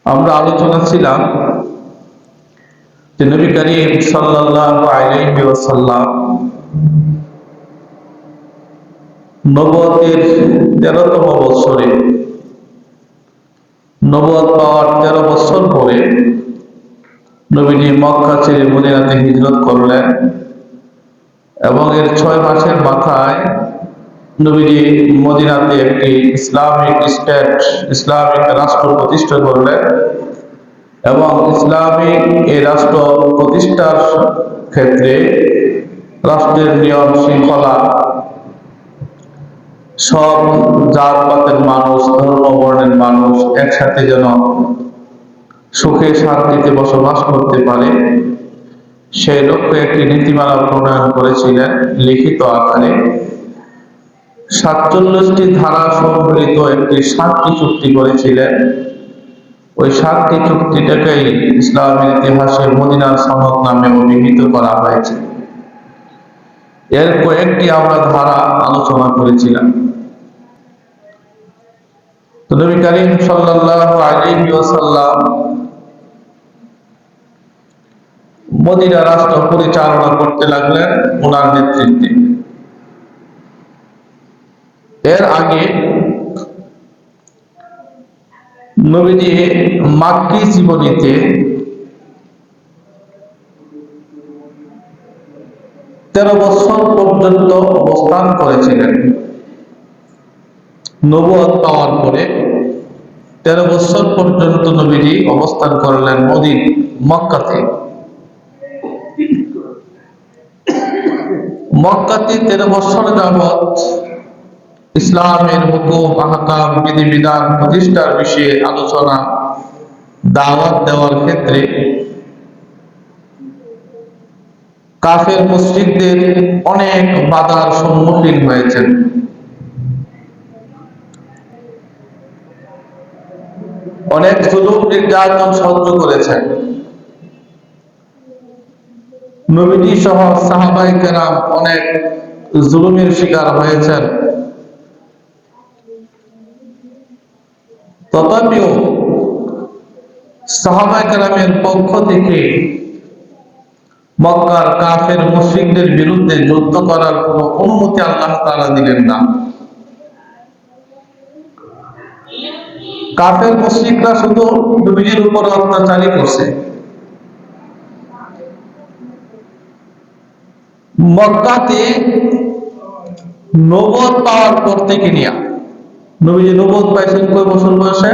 আমরা আলোচনা ছিলাম যে নবী করিম সাল্লাল্লাহু আলাইহি ওয়াসাল্লাম নবুয়তের 13তম বছরে নবুয়ত পাওয়ার 13 বছর পরে নবীজি মক্কা ছেড়ে মদিনাতে হিজরত করলেন এবং এর 6 মাসের মাথায় নবীজি মদিনাতে একটি ইসলামিক স্টেট, ইসলামিক রাষ্ট্র প্রতিষ্ঠা করলেন এবং ইসলামিক এই রাষ্ট্র প্রতিষ্ঠার ক্ষেত্রে রাষ্ট্রের নিয়ম শৃঙ্খলা সব জাতপাতের মানুষ, ধর্ম বর্ণের মানুষ একসাথে যেন সুখে শান্তিতে বসবাস করতে পারে সেই লক্ষ্যে একটি নীতিমালা প্রণয়ন করেছিলেন লিখিত আকারে। 47টি ধারা সম্বলিত একটি শান্তি চুক্তি করেছিলেন। ওই শান্তি চুক্তিটাকেই ইসলামের ইতিহাসে মদিনার সনদ নামে অভিহিত করা হয়েছে। এর কয়েকটি আমরা ধারা আলোচনা করেছিলাম। তো নবী করিম সাল্লাল্লাহু আলাইহি ওয়াসাল্লাম মদিনা রাষ্ট্র পরিচালনা করতে লাগলেন ওনার নেতৃত্বে। এর আগে নবীজি মাক্কি জীবনীতে 13 বছর পর্যন্ত অবস্থান করেছিলেন। নবুয়ত পাওয়ার পরে 13 বছর পর্যন্ত নবীজি অবস্থান করলেন মক্কাতে। মক্কাতে 13 বছর যাবৎ ইসলামের হুকুম, আহকাম, বিধিবিধান প্রতিষ্ঠার বিষয়ে আলোচনা, দাওয়াত দেওয়ার ক্ষেত্রে কাফের মুশরিকদের অনেক বাধার সম্মুখীন হয়েছেন। অনেক জুলুম নির্যাতন সহ্য করেছেন। নবীজি সহ সাহাবায়ে কেরাম অনেক জুলুমের শিকার হয়েছেন। তথাপিও সাহাবায়ে কেরামের পক্ষ থেকে মক্কার কাফের মুশরিকদের বিরুদ্ধে যুদ্ধ করার কোনো অনুমতি আল্লাহ তাআলা দিলেন না। কাফের মুশরিকরা শুধু নবীজির উপর অত্যাচারই করছে। মক্কাতে নবুয়ত পাওয়ার পর থেকে নিয়া নবীজি নবুয়ত পাইছেন কয় বছর বয়সে?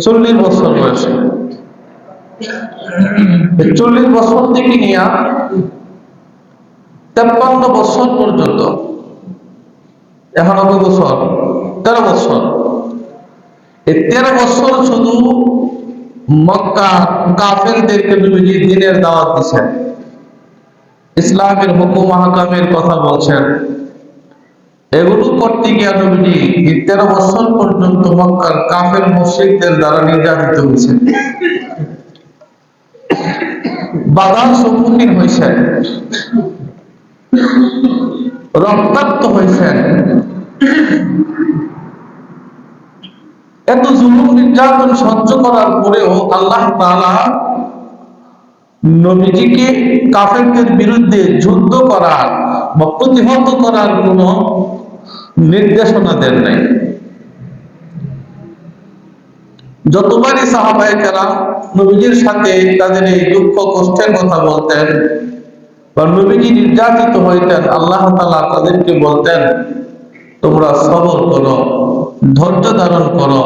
40 বছর বয়সে। 40 বছর থেকে নিয়া 53 বছর পর্যন্ত, এখন কত বছর? 13 বছর। এই 13 বছর শুধু মক্কা কাফেরদেরকে নবীজি দ্বীনের দাওয়াত দিয়েছেন, ইসলামের হুকুম আহকামের কথা বলছেন। এগুলো করতে গিয়ে নবীজি 13 বছর পর্যন্ত মক্কার কাফের মুশরিকদের দ্বারা নির্যাতিত হয়েছেন, বাধার সম্মুখীন হয়েছেন, রক্তাক্ত হয়েছেন। এত জুলুম নির্যাতন সহ্য করার পরেও আল্লাহ তাআলা নবীজিকে কাফেরদের বিরুদ্ধে যুদ্ধ করার বা প্রতিহত করার কোন নির্দেশনা দেন নাই। যতবারই সাহাবায়ে কেরাম নবীজির সাথে তাদের এই দুঃখ কষ্টের কথা বলতেন বা নবীজি নির্যাতিত হইতেন, আল্লাহ তাআলা তাদেরকে বলতেন, তোমরা সবর করো, ধৈর্য ধারণ করো,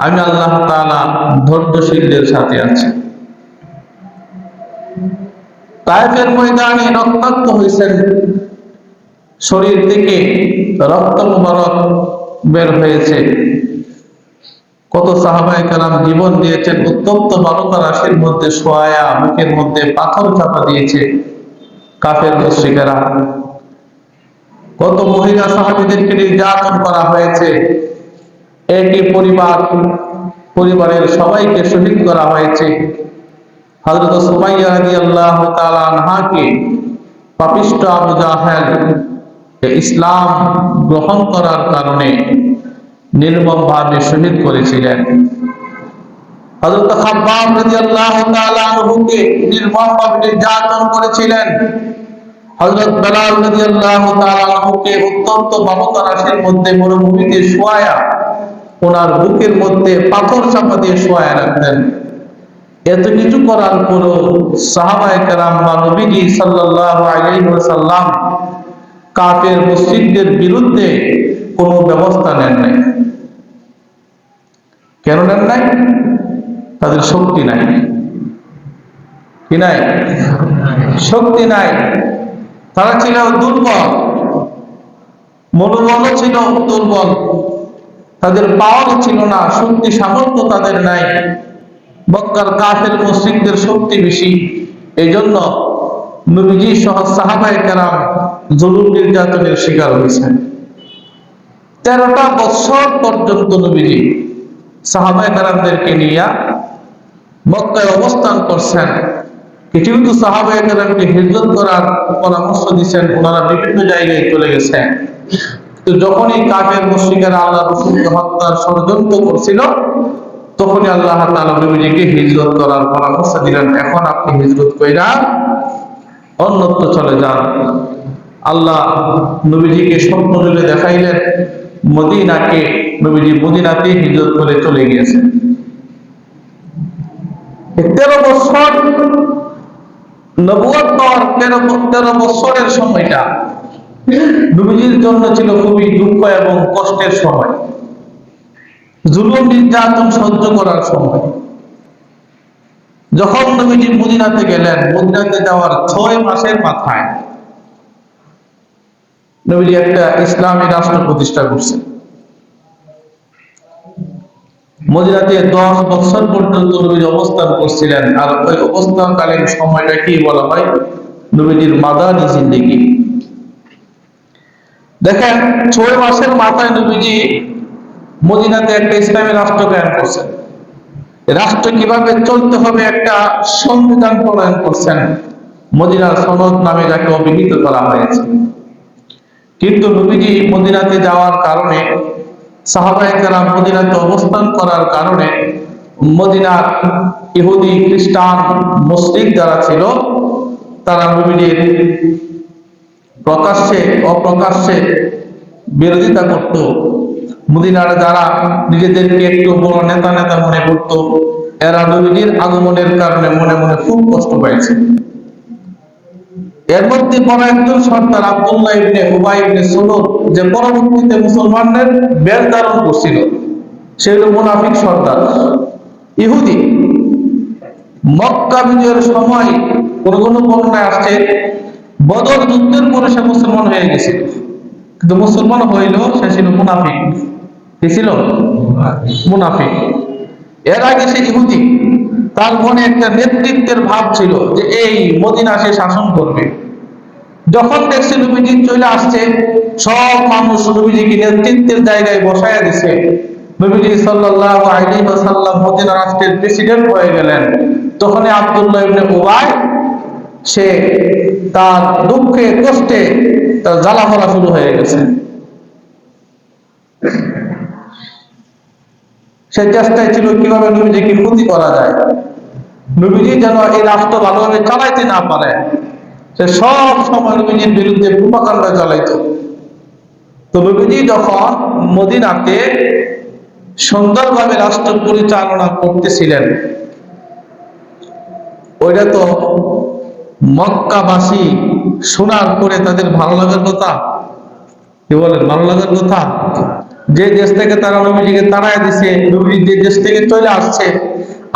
আমি আল্লাহ তাআলা ধৈর্যশীলদের সাথে আছি। তায়েফের ময়দানে রক্তাক্ত হয়েছেন, শরীর থেকে রক্ত মুবারক বের হয়েছে। কত সাহাবায়ে কেরাম জীবন দিয়েছেন, উত্তপ্ত বালুকা রাশির মধ্যে শোয়া, মুখের মধ্যে পাথর চাপা দিয়েছে কাফের মুশরিকেরা। কত মহিলা সাহাবীদেরকে নির্যাতন করা হয়েছে। একই পরিবারের সবাইকে শহীদ করা হয়েছে। হযরত সুমাইয়া রাদিয়াল্লাহু তাআলা আনহাকে পাপিষ্ঠ আবু জাহেল ইসলাম গ্রহণ করার কারণে নির্মমভাবে শহীদ করেছিলেন। হযরত খাব্বাব রাদিয়াল্লাহু তাআলা আনহুকে নির্মমভাবে নির্যাতন করেছিলেন। হযরত বেলাল রাদিয়াল্লাহু তাআলা আনহুকে অত্যন্ত মমতা রাশির মধ্যে মরুভূমিতে শোয়ায়া ওনার বুকের মধ্যে পাথর চাপা দিয়ে শোয়ায়া রাখতেন। এত কিছু করার পরও সাহাবায়ে কেরাম বা নবীজি সাল্লাল্লাহু আলাইহি ওয়াসাল্লাম কাফের মুশরিকদের বিরুদ্ধে কোনো ব্যবস্থা নেন নাই। কেন নেন নাই? তাদের শক্তি নাই। কি নাই? শক্তি নাই। তারা ছিল দুর্বল, মনোবল ছিল দুর্বল, তাদের পাওয়ার ছিল না, শক্তি সামর্থ্য তাদের নাই। মক্কার কাফের মুশরিকদের শক্তি বেশি। এই জন্য নবীজি সহ সাহাবায়ে কেরাম জুলুম নির্যাতনের শিকার হয়েছেন। 13টা বছর পর্যন্ত নবীজি সাহাবায়ে কেরামদেরকে নিয়ে মক্কায় অবস্থান করছেন। কিছু কিছু সাহাবায়ে কেরামকে হিজরত করার পরামর্শ দিয়েছেন, ওনারা বিভিন্ন জায়গায় চলে গেছেন। তো যখনই কাফের মুশরিকেরা আল্লাহ রাসূলকে হত্যার ষড়যন্ত্র করছিল, তখনই আল্লাহ তাআলা নবীজিকে হিজরত করার পরামর্শ দিলেন, এখন আপনি হিজরত কইরা অন্যত্র চলে যান। আল্লাহ নবীজিকে স্বপ্নযোগে দেখাইলেন মদিনাকে, নবীজি মদিনাতে হিজরত করে চলে গিয়েছেন। 13 বছর নবুয়ত পাওয়ার 13 বছরের সময়টা নবীজির জন্য ছিল খুবই দুঃখ এবং কষ্টের সময়, জুলুম নির্যাতন সহ্য করার সময়। যখন নবীজি মদিনাতে গেলেন, মদিনাতে যাওয়ার 6 মাসের মাথায় নবীজি একটা ইসলামী রাষ্ট্র প্রতিষ্ঠা করছেন। মদিনাতে 10 বছর পর্যন্ত নবীজি অবস্থান করছিলেন। আর ওই অবস্থানকালীন সময়টা কি বলা হয়? নবীজির মাদানী জিন্দেগি। দেখেন, 6 মাসের মাথায় নবীজি মদিনাতে একটা ইসলামী রাষ্ট্র কায়েম করছেন। রাষ্ট্র কিভাবে চলতে হবে একটা সংবিধান প্রণয়ন করছেন, মদিনার সনদ নামে যাকে অভিহিত করা হয়েছে। কিন্তু নবীজি মদিনাতে যাওয়ার কারণে, সাহাবায়ে কেরাম মদিনাতে অবস্থান করার কারণে মদিনার ইহুদি, খ্রিস্টান, মুশরিক যারা ছিল তারা নবীজির প্রকাশ্যে অপ্রকাশ্যে বিরোধিতা করত। মদিনার যারা নিজেদেরকে একটু বড় নেতা নেতা মনে করত, এরা নবীজির আগমনের কারণে মনে মনে খুব কষ্ট পেয়েছে। এর মধ্যে বড় একজন সর্দার আব্দুল্লাহ ইবনে উবাই ইবনে সুলুল, যে পরবর্তীতে মুসলমানদের বেশ ধারণ করছিল, সে হল মুনাফিক সর্দার, ইহুদি। মক্কা বিজয়ের সময় কোন কোন বর্ণনায় আসছে বদর যুদ্ধের পরে সে মুসলমান হয়ে গেছে, কিন্তু মুসলমান হইল সে ছিল মুনাফিক। কি ছিল? মুনাফিক। এর আগে সে ইহুদি। তার মনে একটা নেতৃত্বের ভাব ছিল যে এই মদিনা সে শাসন করবে। যখন দেখছে নবীজি চলে আসছে, সব মানুষ নবীজিকে নেতৃত্বের জায়গায় বসায়া দিছে। নবীজি সাল্লাল্লাহু আলাইহি ওয়াসাল্লাম মদিনা রাষ্ট্রের প্রেসিডেন্ট হয়ে গেলেন। তখন আব্দুল্লাহ ইবনে উবাই সে তার দুঃখে কষ্টে তার জ্বালা পড়া শুরু হয়ে গেছে। সে চেষ্টায় ছিল কিভাবে নবীজিকে ক্ষতি করা যায়, নবীজি যেন এই রাষ্ট্র ভালোভাবে চালাইতে না পারে। সে সব সময় নবীজির বিরুদ্ধে প্রোপাগান্ডা চালাইত। তো নবীজি যখন মদিনাতে সুন্দরভাবে রাষ্ট্র পরিচালনা করতেছিলেন, ওইটা তো মক্কাবাসী শোনার পরে তাদের ভালো লাগার কথা। কি বলেন? ভালো লাগার কথা। যে দেশ থেকে তারা নবীজিকে তাড়ায় দিছে, নবীজি যে দেশ থেকে চলে আসছে,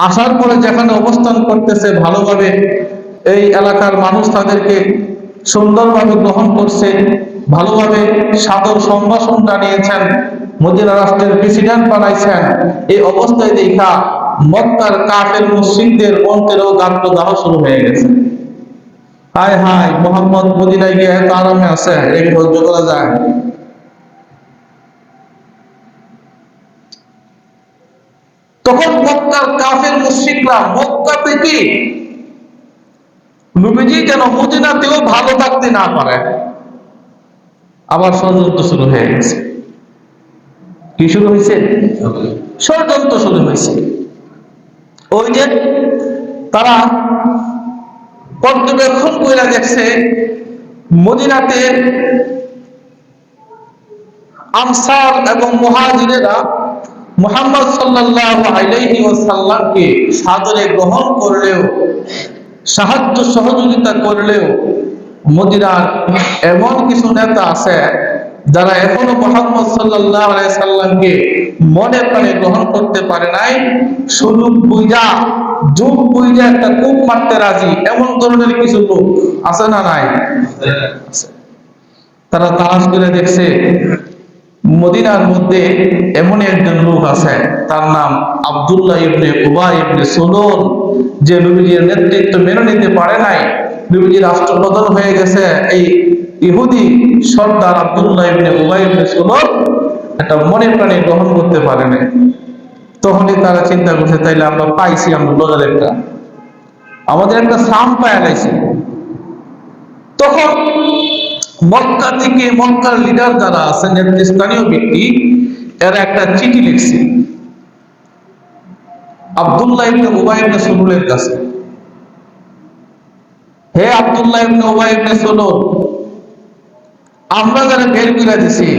আসার পরে যেখানে অবস্থান করতেছে ভালোভাবে, এই এলাকার মানুষ তাদেরকে সুন্দরভাবে গ্রহণ করছে, ভালোভাবে সাদর সম্ভাষণ জানিয়েছেন, মদিনা রাষ্ট্রের প্রেসিডেন্ট বানাইছেন। এই অবস্থায় দেখা মক্কার কাফের মুশরিকদের অন্তরেও গাত্রদাহ শুরু হয়ে গেছে। হায় হায়, মুহাম্মদ মদিনায় গিয়ে এত আরামে আছে, এই সহ্য করা যায়? তখন মক্কার কাফের মুশরিকরা মক্কা থেকে নবীজি যেন মদিনাতেও ভালো থাকতে না পারে, আবার ষড়যন্ত্র শুরু হয়ে গেছে। কি শুরু হয়েছে? ষড়যন্ত্র শুরু হয়েছে। ওই যে তারা পর্যবেক্ষণ করে দেখছে মদিনাতে আনসার এবং মুহাজিরেরা মুহাম্মদ সাল্লাল্লাহু আলাইহি ওয়াসাল্লামকে সাদরে গ্রহণ করলেও, সাহায্য সহযোগিতা করলেও মদিনার এমন কিছু নেতা আছে যারা এখনো মুহাম্মদ সাল্লাল্লাহু আলাইহি সাল্লামকে মনে প্রাণে গ্রহণ করতে পারে নাই। সুযোগ বুঝা, যুগ বুঝা একটা কূপ মারতে রাজি, এমন ধরনের কিছু লোক আছে না নাই? তারা তালাশ করে দেখছে মদিনার মধ্যে এমন একজন লোক আছে, তার নাম আব্দুল্লাহ ইবনে উবাই ইবনে সুলুল, যে নবীজির নেতৃত্ব মেনে নিতে পারে নাই। নবীজি রাষ্ট্রপ্রধান হয়ে গেছে, এই ইহুদি সর্দার আব্দুল্লাহ ইবনে উবাই ইবনে সুলুল এটা মনে প্রাণে গ্রহণ করতে পারে নাই। তখনই তারা চিন্তা করছে, তাইলে আমরা পাইছি, আমরা লোকের একটা আমাদের একটা সাম পায় লাইছি। তখন মক্কা থেকে, মক্কার লিডার যারা আছে, নেতৃস্থানীয় ব্যক্তি, এরা একটা চিঠি লিখছে আব্দুল্লাহ ইবনে উবাই ইবনে সুলুলের কাছে। হে আব্দুল্লাহ ইবনে উবাই ইবনে সুলুল, আমরা যারা বের করে দিছি,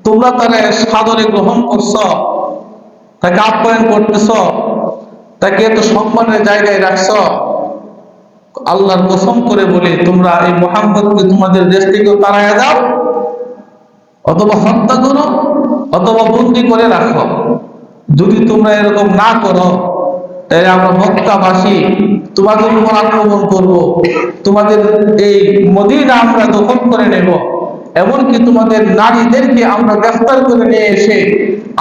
তোমরা তারা সাদরে গ্রহণ করছ, তাকে আপ্যায়ন করতেছ, তাকে এত সম্মানের জায়গায় রাখছ। আল্লাহর কসম করে বলি, তোমরা এই মুহাম্মদকে তোমাদের দেশ থেকে তাড়াইয়া দাও, অথবা হত্যা করো, অথবা বন্দী করে রাখো। যদি তোমরা এরকম না করো, তাহলে আমরা মক্কাবাসী তোমাদের উপর আক্রমণ করব, তোমাদের এই মদিনা আমরা দখল করে নেব, এমনকি তোমাদের নারীদেরকে আমরা গ্রেফতার করে নিয়ে এসে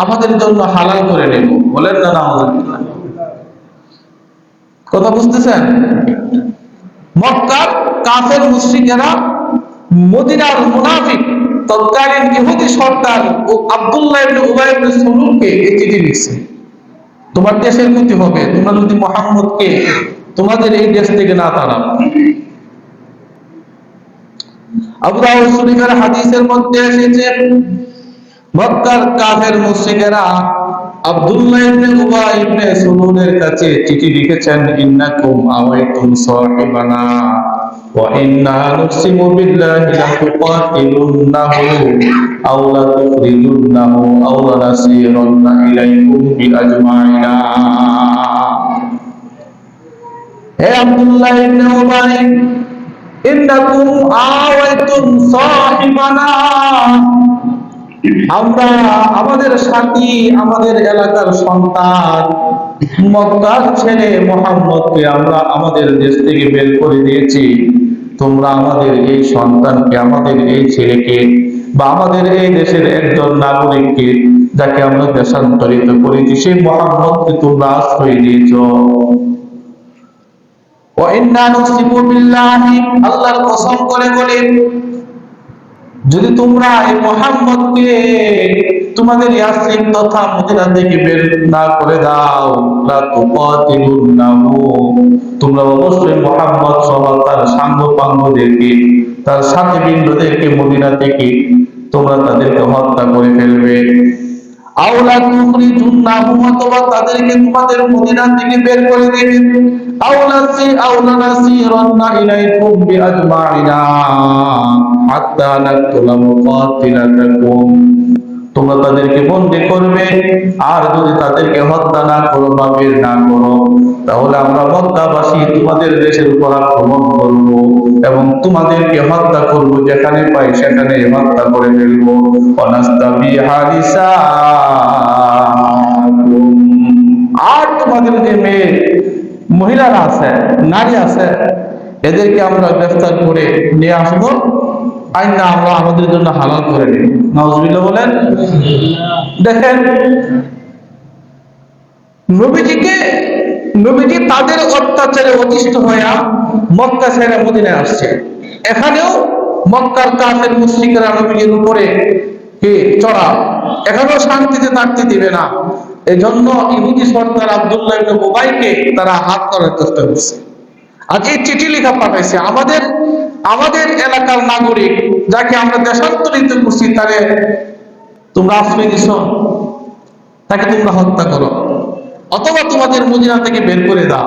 আমাদের জন্য হালাল করে নেব। বলেন না? আলহামদুলিল্লাহ। কথা বুঝতেছেন? মক্কার কাফের মুশরিকেরা মদিনার মুনাফিক তৎকালীন ইহুদি সর্দার ও আব্দুল্লাহ ইবনে উবাই ইবনে সুলুলকে এই চিঠি লিখছে, তোমার দেশের ক্ষতি হবে তোমরা যদি মুহাম্মদকে তোমাদের এই দেশ থেকে না তাড়াও। আবু দাউদ শরীফের হাদিসের মধ্যে এসেছে, মক্কার কাফের মুশরিকেরা আব্দুল্লাহ ইবনে উবাই ইবনে সুলুলের কাছে চিঠি লিখেছেন, ইন্নাকুম আওয়াইতুম সাহিবানা ওয়া ইন্না নুকসিমু বিল্লাহি লা তুকাতিলুন্নাহু আও লা তুখরিজুন্নাহু আও লা নাসিরুন্না ইলাইকুম বিআজমাইনা। হে আব্দুল্লাহ ইবনে উবাই, ইন্নাকুম আওয়াইতুম সাহিবানা, আমরা আমাদের সাথী, আমাদের এলাকার সন্তান মক্কার ছেলে মুহাম্মদকে আমরা আমাদের দেশ থেকে বের করে দিয়েছি। তোমরা আমাদের এই সন্তানকে, আমাদের এই ছেলেকে বা আমাদের এই দেশের একজন নাগরিককে, যাকে আমরা দেশান্তরিত করেছি, সেই মুহাম্মদকে তোমরা আশ্রয় দিয়েছ। ওয়া ইন্না নুকসিমু বিল্লাহি, আল্লাহর কসম করে বলে, যদি তোমরা এই মুহাম্মদকে তোমাদের ইয়াসরিব তথা মদিনা থেকে বের না করে দাও, লা তুকাতিলুন্নাহু, তোমরা অবশ্যই মুহাম্মদ সহ তার সাঙ্গপাঙ্গদেরকে, তার সাথী বৃন্দদেরকে মদিনা থেকে তোমরা তাদেরকে হত্যা করে ফেলবে। আও লা তুখরিজুন্নাহু, অথবা তাদেরকে তোমাদের মদিনা থেকে বের করে দিবে। আও লা নাসিরুন্না ইলাইকুম বিআজমাইনা হাত্তা নাকতুলা মুকাতিলাতাকুম, তোমরা তাদেরকে বন্দী করবে, আর যদি তাদেরকে হত্যা না করো বা বের না করো, তাহলে আমরা মক্কাবাসী তোমাদের দেশের উপর আক্রমণ করব এবং তোমাদেরকে হত্যা করব, যেখানে পাই সেখানে হত্যা করে ফেলবো। অনাস্তাবিহা নিসাকুম, আর তোমাদের যে মেয়ে মহিলারা আছে, নারী আছে, এদেরকে আমরা গ্রেফতার করে নিয়ে আসবো, আইনা আমরা আমাদের জন্য হালাল করে নিব। নাউজুবিল্লাহ বলেন। দেখেন, নবীজি তাদের অত্যাচারে অতিষ্ঠ হয়ে মক্কা ছেড়ে মদিনায় আসছে। এখানেও মক্কার কাফের মুশরিকরা নবীজির উপরে চড়া, এখানেও শান্তিতে থাকতে দিবে না। এজন্য ইহুদি সর্দার আব্দুল্লাহ ইবনে উবাইকে তারা হাত করার চেষ্টা করছে। আর এই চিঠি লেখা পাঠাইছে, আমাদের এলাকার নাগরিক যাকে আমরা দেশান্তরিত করছি, তাকে তোমরা আশ্রয় দিছ, তাকে তোমরা হত্যা করো। অথবা তোমাদের মদিনা থেকে বের করে দাও,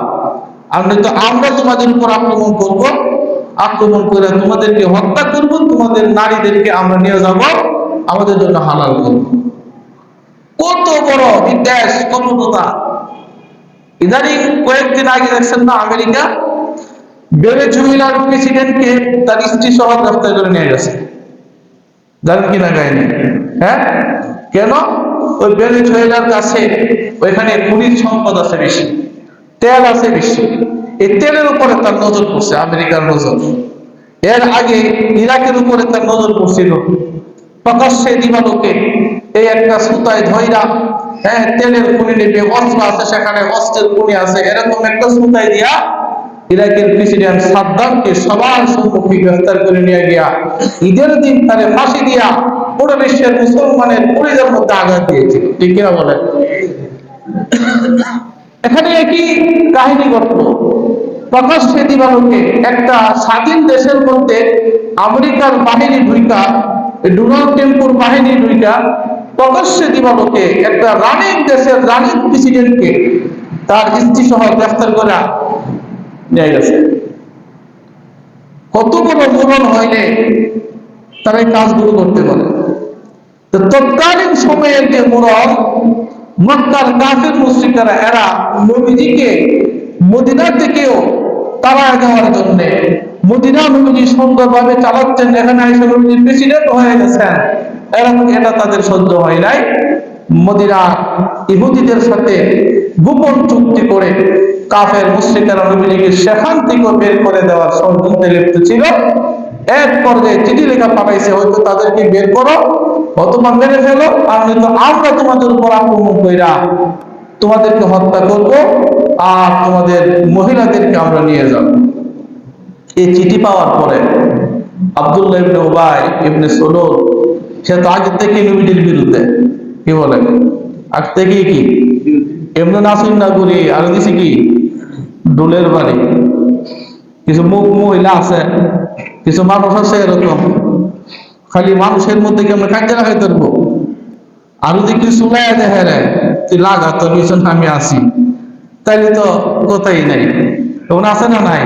আর নয়তো আমরা তোমাদের উপর আক্রমণ করব, আক্রমণ করে তোমাদেরকে হত্যা করব, তোমাদের নারীদেরকে আমরা নিয়ে যাব, আমাদের জন্য হালাল করব। কত বড় বিদ্বেষ, কপটতা! ইদানিং কয়েকদিন আগে দেখছেন না, আমেরিকা ভেনেজুয়েলার প্রেসিডেন্টকে তার স্ত্রী সহ গ্রেফতার করে নিয়ে গেছে। জানেন কিনা কাহিনী? হ্যাঁ, কেন? ওই ভেনেজুয়েলার কাছে ওইখানে খনিজ সম্পদ আছে বেশি, তেল আছে বেশি, এই তেলের উপরে তার নজর পড়ছে, আমেরিকার নজর। এর আগে ইরাকের উপরে তার নজর পড়ছিল, প্রকাশ্যে দিবালোকে এই একটা সুতায় ধইরা, হ্যাঁ, তেলের খনি নেবে, অস্ত্র আছে সেখানে, অস্ত্রের খনি আছে, এরকম একটা সুতায় দিয়া ইরাকের প্রেসিডেন্ট সাদ্দামকে সবার সম্মুখে গ্রেফতার করে নিয়ে গিয়া ঈদের দিন তারে ফাঁসি দিয়া পুরো বিশ্বের মুসলমানের পরিবারের মধ্যে আঘাত দিয়েছিল। ঠিক কিনা বলেন? এখানে একই কাহিনী ঘটল। প্রকাশ্যে দিবালোকে একটা স্বাধীন দেশের মধ্যে আমেরিকার বাহিনী ঢুইকা, ডোনাল্ড ট্রাম্পের বাহিনী ঢুইকা প্রকাশ্যে দিবালোকে একটা রানিং দেশের রানিং প্রেসিডেন্টকে তার স্ত্রী সহ গ্রেফতার করে নিয়ে গেছে। কত বড় মরণ হইলে তারা এই কাজগুলো করতে পারে? তো তৎকালীন সময়ের যে মরণ, মক্কার কাফির মুশরিকরা এরা নবীজিকে মদিনা থেকেও তাড়ায় দেওয়ার জন্য, মদিনা নবীজি সুন্দরভাবে চালাচ্ছেন, এখানে এসে নবীজি প্রেসিডেন্ট হয়ে গেছেন, এটা তাদের সহ্য হয় নাই। মদিনা ইহুদিদের সাথে গোপন চুক্তি করে কাফের মুশরিকরা নবীজিকে সেখান থেকে বের করে দেওয়ার ষড়যন্ত্রে লিপ্ত ছিল। এক পর্যায়ে চিঠি লেখা পাঠাইছে, হয়তো তাদেরকে বের করো অথবা মেরে ফেলো, আর নয়তো আমরা তোমাদের উপর আক্রমণ কইরা তোমাদেরকে হত্যা করব, আর তোমাদের মহিলাদেরকে আমরা নিয়ে যাব। এই চিঠি পাওয়ার পরে আব্দুল্লাহ ইবনে উবাই ইবনে সুলুল, সে তো আগে থেকে নবীজির বিরুদ্ধে, কি বলেন, আগ থেকে কি এমনি নাসির নাগুরি, আর দিছি কি ডুলের বাড়ি। কিছু মুখ মহিলা আছে, কিছু মানুষ আছে এরকম, খালি মানুষের মধ্যে কেমন কাজে লাগাই ধরবো, আর যদি কিছু চুলাই দেখে রে তুই লাগা তোর পিছন আমি আসি, তাইলে তো কথাই নাই। তখন আছে না নাই?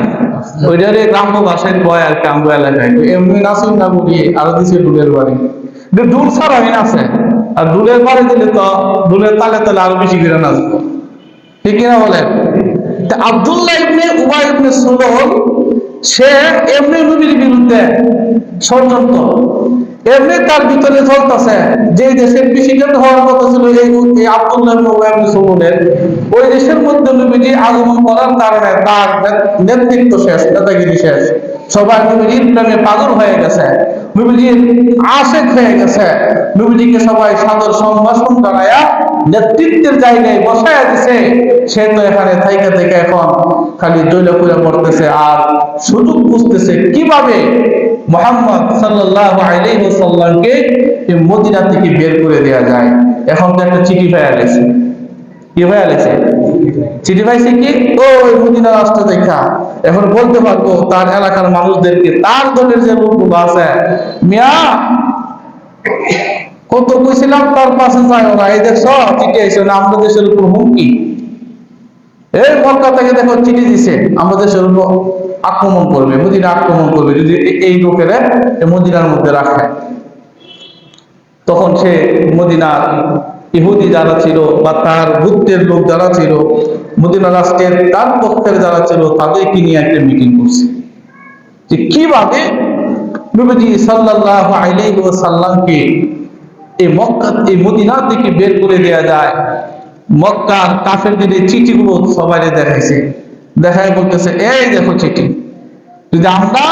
ওইটারে গ্রাম্য ভাষায় বয় আর কি, আমগো এলাকায় এমনি নাসির নাগুরি, আর দিছি ডুলের বাড়ি। ডুল ছাড়া আছে, আর ডুলের বাড়ি দিলে তো ডুলের তালে তালে আরো বেশি করে নাচবো। ঠিক কিনা বলেন? আব্দুল্লাহ ইবনে উবাই ইবনে সুলুল সে এমনি নবীর বিরুদ্ধে ষড়যন্ত্র, এমনি তার ভিতরে চলতেছে। যে দেশের প্রেসিডেন্ট হওয়ার কথা ছিল এই আব্দুল্লাহ ইবনে উবাই ইবনে সুলুলের, ওই দেশের মধ্যে নবীজি আগমন করার কারণে তার নেতৃত্ব শেষ, নেতাগিরি শেষ। সবাই নবীজির প্রেমে পাগল হয়ে গেছে, নবীজির আশেক হয়ে গেছে, নবীজিকে সবাই সাদর সম্ভাষণ জানায়া নেতৃত্বের জায়গায় বসায়া দিছে। সে তো এখানে থাইকা থেকে এখন খালি দৈলা করে পড়তেছে, আর সুযোগ বুঝতেছে কিভাবে মুহাম্মদ সাল্লাল্লাহু আলাইহি ওয়াসাল্লামকে এই মদিনা থেকে বের করে দেয়া যায়। এখন তো একটা চিঠি পাইয়া গেছে। কি পাইয়া গেছে? চিঠি পাইছে কি? ওই মদিনা রাষ্ট্র দেখা এখন বলতে পারবো তার এলাকার মানুষদেরকে, তার দলের যে লোকগুলো আছে, মিয়া কত কইছিলাম তার পাশে যায় ওরা, এই দেখছ চিঠি আইছে না, আমাদের দেশের উপর হুমকি। এই মক্কা থেকে দেখো চিঠি দিছে, আমাদের দেশের উপর আক্রমণ করবে, মদিনা আক্রমণ করবে যদি এই লোকেরা মদিনার মধ্যে রাখে। তখন সে মদিনার ইহুদি যারা ছিল বা তার গুপ্তের লোক যারা ছিল, মদিনা রাষ্ট্রের তার পক্ষের যারা ছিল, তাদেরকে নিয়ে একটা মিটিং করছে যে কিভাবে নবীজি সাল্লাল্লাহু আলাইহি ওয়াসাল্লামকে এই মক্কা, এই মদিনা থেকে বের করে দেওয়া যায়। মক্কার কাফেরদের চিঠিগুলো সবাই দেখাইছে, দেখায় বলতেছে এই দেখো চিঠি, যদি আমরা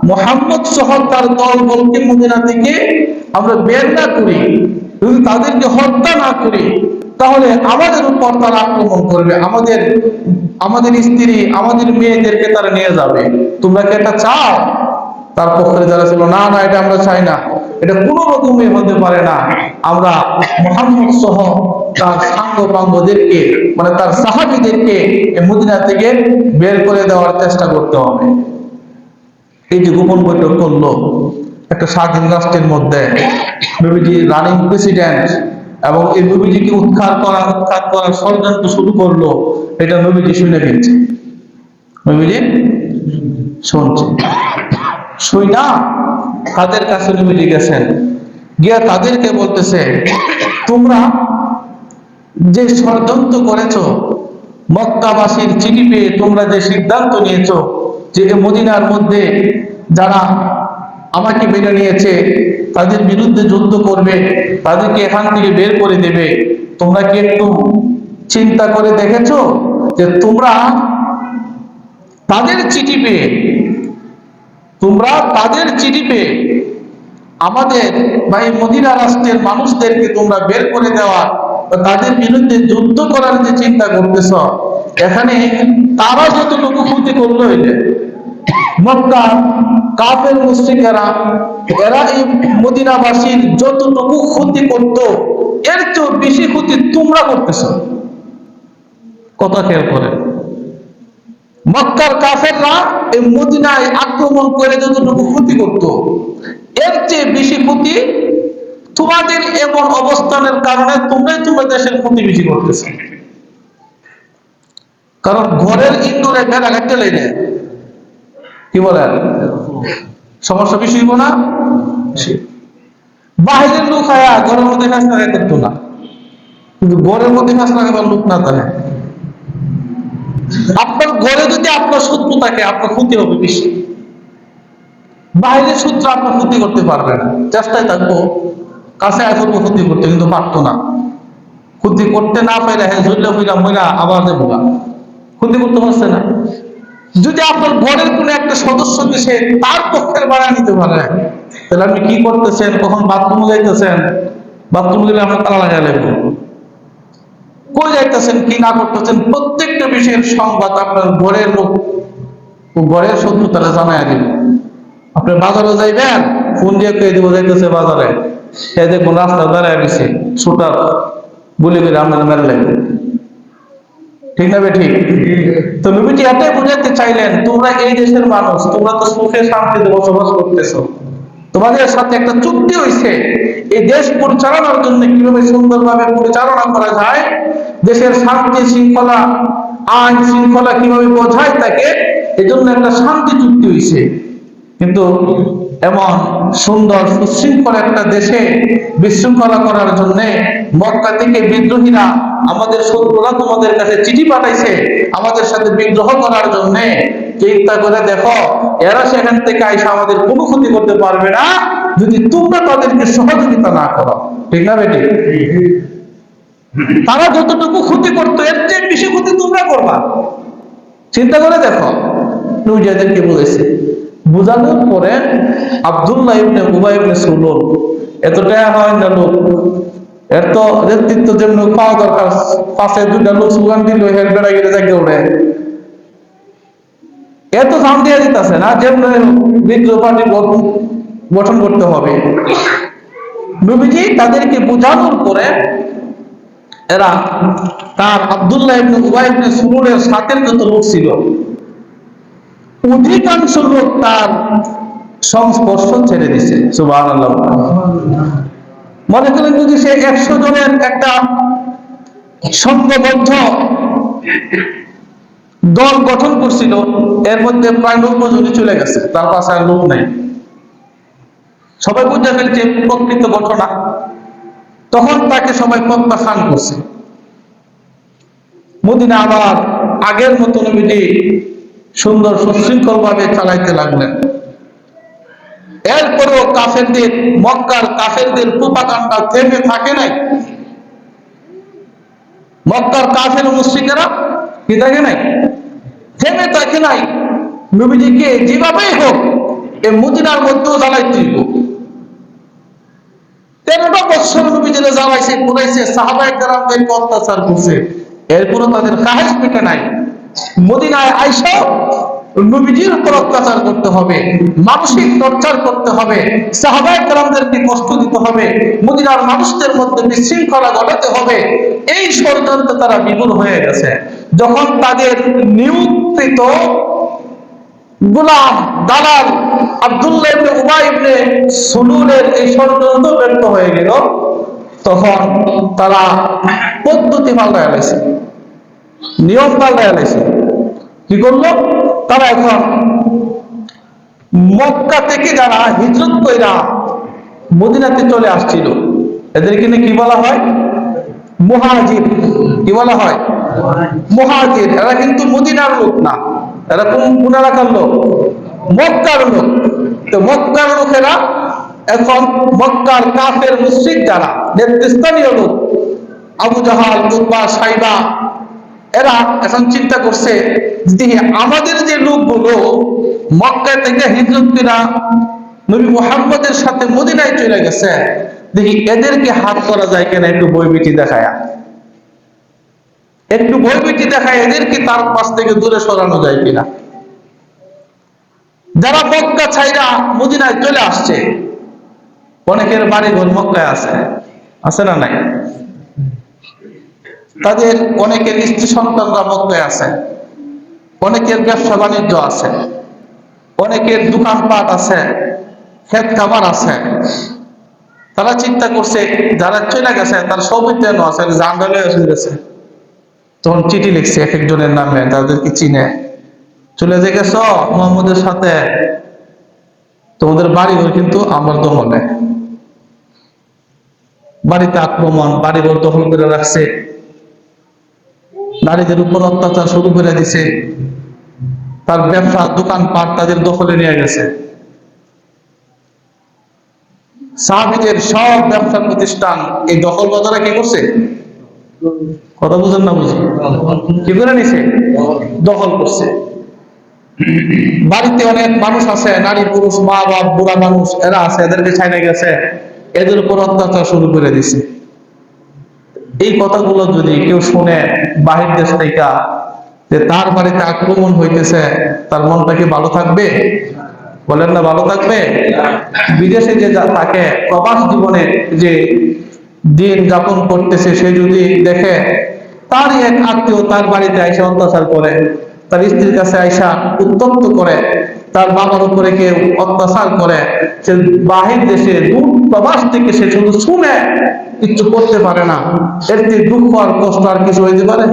মুহাম্মদ সহ তার দল বলকে মদিনা থেকে আমরা বের না করি, যদি তাদেরকে হত্যা না করি, তাহলে আমাদের উপর তারা আক্রমণ করবে, আমাদের স্ত্রী, আমাদের মেয়েদেরকে তারা নিয়ে যাবে। তোমরা কি এটা চাও? তার পক্ষে যারা ছিল, না না, এটা আমরা চাই না, এটা কোনো রকমই হতে পারে না, আমরা মুহাম্মদ সহ তার সাঙ্গ পাঙ্গদেরকে, মানে তার সাহাবীদেরকে মদিনা থেকে বের করে দেওয়ার চেষ্টা করতে হবে। এই যে গোপন বৈঠক করলো একটা স্বাধীন রাষ্ট্রের মধ্যে, নবীজি রানিং প্রেসিডেন্ট, এবং এই নবীজিকে উৎখাত করার ষড়যন্ত্র শুরু করলো, এটা নবীজি শুনে ফেলছে। নবীজি শুনছে, শুই না তাদের কাছে নবীজি গেছেন, গিয়া তাদেরকে বলতেছে, তোমরা যে ষড়যন্ত্র করেছো, মক্কাবাসীর চিঠি পেয়ে তোমরা যে সিদ্ধান্ত নিয়েছো যে মদিনার মধ্যে যারা আমাকে মেনে নিয়েছে তাদের বিরুদ্ধে যুদ্ধ করবে, তাদেরকে এখান থেকে বের করে দেবে, তোমরা কি একটু চিন্তা করে দেখেছো যে তোমরা তাদের চিঠি পেয়ে আমাদের বা এই মদিনা রাষ্ট্রের মানুষদেরকে তোমরা বের করে দেওয়া, তাদের বিরুদ্ধে যুদ্ধ করার যে চিন্তা করতেছ, এখানে তারা যতটুকু ক্ষতি করলো, এটা মক্কা কাফের মুশরিকেরা এরা এই মদিনাবাসীর যতটুকু ক্ষতি করত, এর চেয়ে বেশি ক্ষতি তোমরা করতেছ। কথা খেয়াল করে, মক্কার কাফেররা এই মদিনায় আক্রমণ করে যতটুকু ক্ষতি করত, এর চেয়ে বেশি ক্ষতি তোমাদের এমন অবস্থানের কারণে তোমরা দেশের ক্ষতি বেশি করতেছ। কারণ ঘরের ইন্দুরে বেড়া কাটতে লেগে কি বলেন, সমস্যা বেশি হইব না? বাহিরের লোক আয়া ঘরের মধ্যে কাজ লাগাই করতো না, কিন্তু ঘরের মধ্যে কাজ লাগাবার লোক না থাকে। আপনার ঘরে যদি আপনার শত্রু থাকে, আপনার ক্ষতি হবে বেশি। বাইরের শত্রু আপনার ক্ষতি করতে পারবে না, চেষ্টায় থাকবো কাছে আসবো ক্ষতি করতে, কিন্তু পারতো না। ক্ষতি করতে না পাইলে হ্যাঁ ঝুললে হইলাম মহিলা আবার দেবো, ক্ষতি করতে পারছে না। যদি আপনার ঘরের কোনো একটা সদস্যকে সে তার পক্ষের বাড়া নিতে পারে, তাহলে আপনি কি করতেছেন, কখন বাথরুমে যাইতেছেন, বাথরুম গেলে আপনার তালা লাগাই লাগবে, কই যাইতেছেন, কি না করতেছেন, প্রত্যেকটা বিষয়ের সংবাদ আপনার ঘরের লোক ও ঘরের শত্রু তারা জানাই দিবে। আপনি বাজারে যাইবেন, ফোন দিয়ে কে দিব যাইতেছে বাজারে, সে দেখুন রাস্তা দাঁড়ায় গেছে, ছোটার গুলি করে আপনার মেরে লাগবে, ঠিক না? ঠিক। তো নবীজি এটাই বুঝাতে চাইলেন, তোমরা এই দেশের মানুষ, তোমরা তো সুখে শান্তিতে বসবাস করতেছো, তোমাদের সাথে একটা চুক্তি হয়েছে এই দেশ পরিচালনার জন্য কিভাবে সুন্দরভাবে পরিচালনা করা যায়, দেশের শান্তি শৃঙ্খলা আইন শৃঙ্খলা কিভাবে বজায় থাকে, এই জন্য একটা শান্তি চুক্তি হয়েছে। কিন্তু এমন সুন্দর সুশৃঙ্খল একটা দেশে বিশৃঙ্খলা করার জন্য মক্কা থেকে বিদ্রোহীরা, আমাদের শত্রুরা তোমাদের কাছে চিঠি পাঠাইছে আমাদের সাথে বিদ্রোহ করার জন্য। চিন্তা করে দেখো, এরা সেখান থেকে আইসা আমাদের কোনো ক্ষতি করতে পারবে না যদি তোমরা তাদেরকে সহযোগিতা না করো, ঠিক না বেটি? তারা যতটুকু ক্ষতি করতো, এর চেয়ে বেশি ক্ষতি তোমরা করবা। চিন্তা করে দেখো, নবীজিদেরকে বলেছে। বুঝানোর পরে আব্দুল্লাহ ইবনে উবাই ইবনে সুলুল, এতটা হয় না লোক, এর তো নেতৃত্ব যেমন পাওয়া দরকার, পাশে দুইটা লোক স্লোগান দিল হের বেড়া গেলে জায়গা উড়ে, এত সাম দিয়ে দিতেছে না, যেমন বিদ্রোহ পার্টি গঠন করতে হবে। নবীজি তাদেরকে বোঝানোর পরে এরা তার আব্দুল্লাহ ইবনে উবাই ইবনে সুলুলের সাথে যত লোক ছিল, অধিকাংশ লোক তার সংস্পর্শ ছেড়ে দিছে। সুবহানাল্লাহ। মনে করেন যদি সে 100 জনের একটা সংঘবদ্ধ দল গঠন করছিল, এর মধ্যে প্রায় 90 জনই চলে গেছে, তার পাশে আর লোক নাই। সবাই বুঝে ফেলছে প্রকৃত ঘটনা, তখন তাকে সবাই প্রত্যাখ্যান করছে। মদিনা আবার আগের মতো নবীজি সুন্দর সুশৃঙ্খল ভাবে চালাইতে লাগলেন। এরপরও কাফেরদের, মক্কার কাফেরদের প্রোপাগান্ডা থেমে থাকে নাই। মক্কার কাফের মুশরিকেরা কি থাকে নাই, থেমে থাকে নাই। নবীজিকে যেভাবেই হোক এই মদিনার মধ্যেও জ্বালাইতে হইব। 13টা বছর নবীজিরা জ্বালাইছে, পুরাইছে, সাহাবায়ে কেরামদেরকে অত্যাচার করছে, এরপরও তাদের কাহিস পেটে নাই। মদিনায় আইসা নবীজির উপর অত্যাচার করতে হবে, মানসিক টর্চার করতে হবে, সাহাবায়ে কেরামদেরকে কষ্ট দিতে হবে, মদিনার মানুষদের মধ্যে বিশৃঙ্খলা ঘটাতে হবে, এই ষড়যন্ত্রে তারা বিমূল হয়ে গেছে। যখন তাদের নিয়ন্ত্রিত গোলাম দালাল আব্দুল্লাহ ইবনে উবাই ইবনে সুলুলের এই ষড়যন্ত্র ব্যর্থ হয়ে গেল, তখন তারা পদ্ধতি পাল্টায় গেছে, নিয়ম পাল্টায় গেছে। কি করলো তারা? এখন মক্কা থেকে যারা হিজরত কইরা মদিনাতে চলে আসছিল, এদেরকে কি বলা হয়? মুহাজির। কি বলা হয়? মুহাজির। এরা কিন্তু মদিনার লোক না, এরা কোন এলাকার লোক? মক্কার লোক। তো মক্কার লোকেরা এখন মক্কার কাফের মুশরিক যারা নেতৃস্থানীয় লোক, আবু জাহাল, উতবা, সাইবা, এরা এখন চিন্তা করছে যে আমাদের যে লোকগুলো মক্কা থেকে হিজরত করে নবী মুহাম্মদের সাথে মদিনায় চলে গেছে, দেখি এদেরকে হাত করা যায় কিনা, একটু ভয়ভীতি দেখায়, একটু ভয়ভীতি দেখায় এদেরকে তার পাশ থেকে দূরে সরানো যায় কিনা। যারা মক্কা ছাইরা মদিনায় চলে আসছে, অনেকের বাড়ি ঘর মক্কায় আছে, আছে না নাই? তাদের অনেকের স্ত্রী সন্তানরা মক্কায় আছে, অনেকের ব্যবসা বাণিজ্য আছে, অনেকের দোকানপাট আছে, ক্ষেত খামার আছে। তারা চিন্তা করছে যারা চলে গেছে তার সবই তেন আছে, জান্ডালে এসে গেছে। তখন চিঠি লিখছে এক একজনের নামে, তাদেরকে চিনে, চলে যে গেছ মোহাম্মদের সাথে, তোমাদের বাড়িঘর কিন্তু আমার দখলে। বাড়িতে আক্রমণ, বাড়িঘর দখল করে রাখছে, নারীদের উপর অত্যাচার শুরু করে দিছে, তার ব্যবসা দোকানপাট তাদের দখলে নিয়ে গেছে। সাহাবীদের সব ব্যবসা প্রতিষ্ঠান এই দখলবাজারা কি করছে? কথা বুঝেন না? বুঝি কি করে নিছে? দখল করছে। বাড়িতে অনেক মানুষ আছে, নারী পুরুষ, মা বাপ, বুড়া মানুষ, এরা আছে, এদেরকে ছাইড়ে গেছে, এদের উপর অত্যাচার শুরু করে দিছে। এই কথাগুলো যদি কেউ শুনে বাহির দেশ থেকে যে তার বাড়িতে আক্রমণ হইতেছে, তার মনটা কি ভালো থাকবে? বলেন না, ভালো থাকবে? বিদেশে যে তাকে প্রবাস জীবনে যে দিন যাপন করতেছে, সে যদি দেখে তারই এক আত্মীয় তার বাড়িতে আইসা অত্যাচার করে, তার স্ত্রীর কাছে আইসা উত্তপ্ত করে, তার বাবার উপরে কেউ অত্যাচার করে, সে বাহির দেশে দূর প্রবাস থেকে সে শুধু শুনে কিছু করতে পারে না, এর চেয়ে দুঃখ আর কষ্ট আর কিছু হইতে পারে?